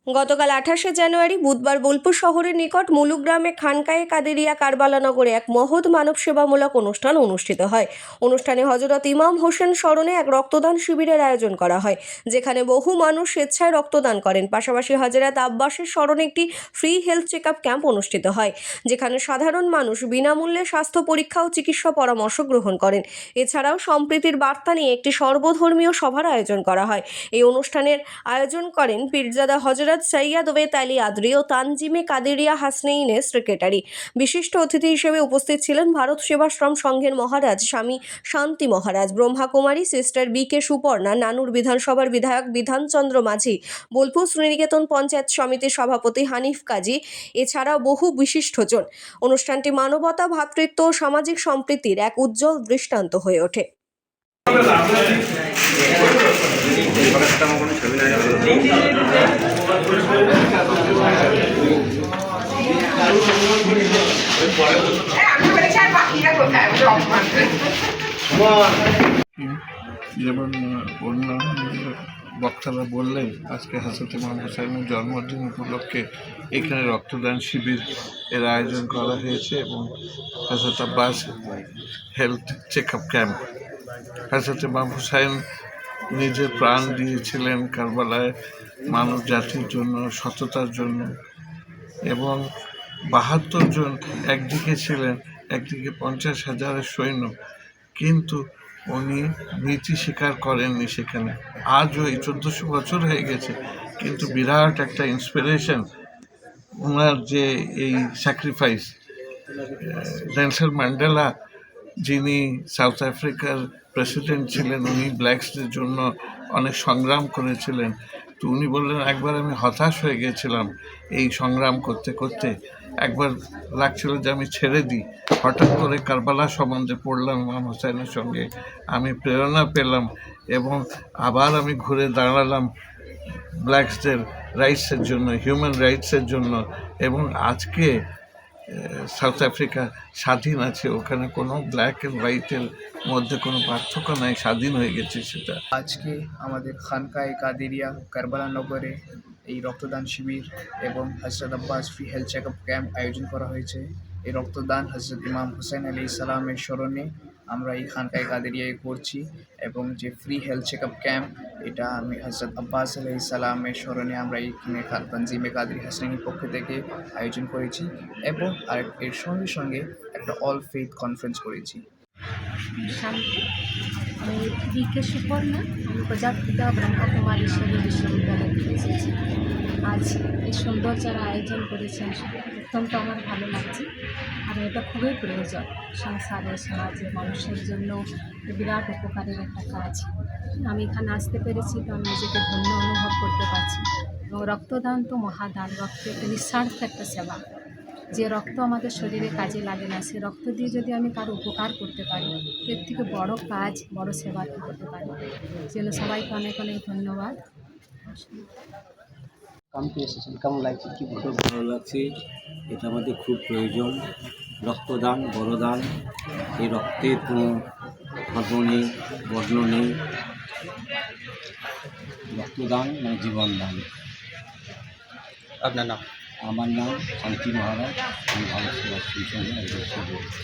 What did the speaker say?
গতকাল ২৮শে জানুয়ারি বুধবার বোলপুর শহরের নিকট মুলুগ্রামে খানকায়ে কাদেরিয়া কারবালা নগরে এক মহৎ মানব সেবামূলক অনুষ্ঠান অনুষ্ঠিত হয়। অনুষ্ঠানে হযরত ইমাম হোসেন স্মরণে এক রক্তদান শিবিরের আয়োজন করা হয়, যেখানে বহু মানুষ স্বেচ্ছায় রক্তদান করেন। পাশাপাশি হযরত আব্বাসের স্মরণে একটি ফ্রি হেলথ চেকআপ ক্যাম্প অনুষ্ঠিত হয়, যেখানে সাধারণ মানুষ বিনামূল্যে স্বাস্থ্য পরীক্ষা ও চিকিৎসা পরামর্শ গ্রহণ করেন। এছাড়াও সম্প্রীতির বার্তা নিয়ে একটি সর্বধর্মীয় সভার আয়োজন করা হয়। এই অনুষ্ঠানের আয়োজন করেন পীরজাদা হযরত সৈয়দ ওয়েত আলী আদরি ও তানজিমে কাদেরিয়া হাসনেইনের সেক্রেটারি। বিশিষ্ট অতিথি হিসেবে উপস্থিত ছিলেন ভারত সেবাশ্রম সংঘের মহারাজ স্বামী শান্তি মহারাজ, ব্রহ্মাকুমারী সিস্টার বি.কে সুপর্ণা, নানুর বিধানসভার বিধায়ক বিধানচন্দ্র মাঝি, বোলপুর শ্রীনিকেতন পঞ্চায়েত সমিতির সভাপতি হানিফ কাজী, এছাড়াও বহু বিশিষ্টজন। অনুষ্ঠানটি মানবতা, ভ্রাতৃত্ব ও সামাজিক সম্প্রীতির এক উজ্জ্বল দৃষ্টান্ত হয়ে ওঠে। যেমন অন্যান্য বক্তারা বললেন, আজকে হযরত ইমাম হুসাইনের জন্মদিন উপলক্ষে এখানে রক্তদান শিবির এর আয়োজন করা হয়েছে এবং হযরত আব্বাস হেলথ চেকআপ ক্যাম্প। হযরত ইমাম হুসাইন নিজের প্রাণ দিয়েছিলেন কারবালায় মানব জাতির জন্য, সততার জন্য, এবং ৭২ জন একদিকে ছিলেন, একদিকে ৫০,০০০ সৈন্য, কিন্তু উনি নীতি স্বীকার করেননি সেখানে। আজও এই ১৪০০ বছর হয়ে গেছে, কিন্তু বিরাট একটা ইন্সপিরেশন ওনার যে এই স্যাক্রিফাইস। নেলসন ম্যান্ডেলা, যিনি সাউথ আফ্রিকার প্রেসিডেন্ট ছিলেন, উনি ব্ল্যাকসদের জন্য অনেক সংগ্রাম করেছিলেন। তো উনি বললেন, একবার আমি হতাশ হয়ে গেছিলাম এই সংগ্রাম করতে করতে, একবার লাগছিল যে আমি ছেড়ে দিই। হঠাৎ করে কারবালা সম্বন্ধে পড়লাম ইমাম হোসেনের সঙ্গে, আমি প্রেরণা পেলাম এবং আবার আমি ঘুরে দাঁড়ালাম ব্ল্যাকসদের রাইটসের জন্য, হিউম্যান রাইটসের জন্য। এবং আজকে সাউথ আফ্রিকা স্বাধীন আছে, ওখানে কোনো ব্ল্যাক অ্যান্ড হোয়াইটের মধ্যে কোনো পার্থক্য নাই, স্বাধীন হয়ে গেছে সেটা। আজকে আমাদের খানকায়ে কাদেরিয়া কারবালা নগরে এই রক্তদান শিবির এবং হযরত Abbas free health checkup camp আয়োজন করা হয়েছে। এই রক্তদান হযরত ইমাম হুসাইন আলাইহিস সালামের স্মরণে আমরা এই খানকায়ে কাদেরিয়ায় করছি, এবং যে ফ্রি হেলথ চেকআপ ক্যাম্প, এটা আমি হযরত আব্বাস আলাইহিস সালামের স্মরণে আমরা এইখানে তানজিমে কাদেরি হাসনাইনের পক্ষ থেকে আয়োজন করেছি, এবং এর সঙ্গে সঙ্গে একটা অল ফেইথ কনফারেন্স করেছি। শান্তি, আমি বি.কে সুপর্ণা, আমি প্রজাপিতা ব্রহ্মকুমারী বিশ্ববিদ্যালয় থেকে এসেছি। আজ এই সুন্দর যারা আয়োজন করেছেন, অত্যন্ত আমার ভালো লাগছে। আর এটা খুবই প্রয়োজন সংসারে, সমাজে, মানুষের জন্য বিরাট উপকারের একটা কাজ। আমি এখানে আসতে পেরেছি, তো আমি নিজেকে ধন্য অনুভব করতে পারছি। এবং রক্তদান তো মহাদান, রক্ত একটা নিঃস্বার্থ একটা সেবা। যে রক্ত আমাদের শরীরে কাজে লাগে না, সে রক্ত দিয়ে যদি আমি কারো উপকার করতে পারি, এর থেকে বড় কাজ, বড় সেবা করতে পারি। যেন সবাইকে অনেক অনেক ধন্যবাদ। কেমন লাগছে? খুব ভালো লাগছে, এটা আমাদের খুব প্রয়োজন। রক্তদান বড়দান, এই রক্তের কোনো ধর্ম নেই, বর্ণ নেই। রক্তদান মানে জীবনদান। আপনার নাম? আমার নাম শান্তি মহারাজ, আমি ভারত সেবাশ্রম সংঘের একজন সদস্য।